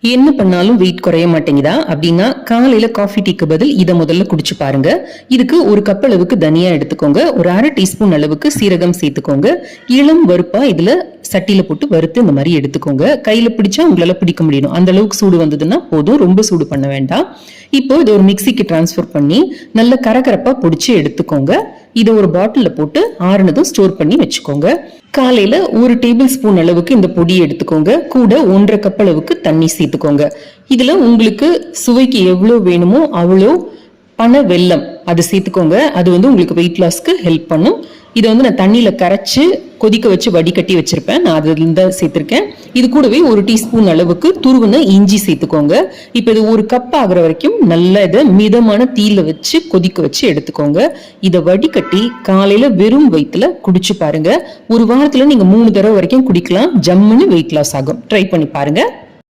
என்ன பண்ணாலும் வெயிட் குறைய மாட்டேங்குதா அப்படின்னா காலையில காஃபி டீக்கு பதில் இதை முதல்ல குடிச்சு பாருங்க. இதுக்கு ஒரு கப் அளவுக்கு தனியா எடுத்துக்கோங்க, ஒரு அரை டீஸ்பூன் அளவுக்கு சீரகம் சேர்த்துக்கோங்க, இளம் வறுப்பா இதுல சட்டியில போட்டு வறுத்து இந்த மாதிரி எடுத்துக்கோங்க. கையில பிடிச்சா உங்களால பிடிக்க முடியும், அந்த அளவுக்கு சூடு வந்ததுன்னா போதும், ரொம்ப சூடு பண்ண வேண்டாம். இப்போ இதை ஒரு மிக்சிக்கு டிரான்ஸ்ஃபர் பண்ணி நல்ல கரகரப்பா பொடிச்சு எடுத்துக்கோங்க. இதை ஒரு பாட்டில போட்டு ஆறுனதும் ஸ்டோர் பண்ணி வச்சுக்கோங்க. காலையில ஒரு டேபிள் ஸ்பூன் அளவுக்கு இந்த பொடியை எடுத்துக்கோங்க, கூட 1.5 கப் அளவுக்கு தண்ணி சேர்த்துக்கோங்க. இதுல உங்களுக்கு சுவைக்கு எவ்வளவு வேணுமோ அவ்வளோ பனை வெல்லம் அது சேர்த்துக்கோங்க. அது உங்களுக்கு வெயிட் லாஸ்க்கு ஹெல்ப் பண்ணும். இதை நான் தண்ணியில கரைச்சு கொதிக்க வச்சு வடிகட்டி வச்சிருப்பேன், நான் அதுல இருந்து சேர்த்திருக்கேன். இது கூடவே ஒரு டீஸ்பூன் அளவுக்கு துருவன இஞ்சி சேர்த்துக்கோங்க. இப்ப இது ஒரு கப் ஆகுற வரைக்கும் நல்ல இதை மிதமான தீயில வச்சு கொதிக்க வச்சு எடுத்துக்கோங்க. இதை வடிகட்டி காலையில வெறும் வயிற்றுல குடிச்சு பாருங்க. ஒரு வாரத்துல நீங்க 3 தடவை வரைக்கும் குடிக்கலாம். ஜம்முன்னு வெயிட் லாஸ் ஆகும். ட்ரை பண்ணி பாருங்க.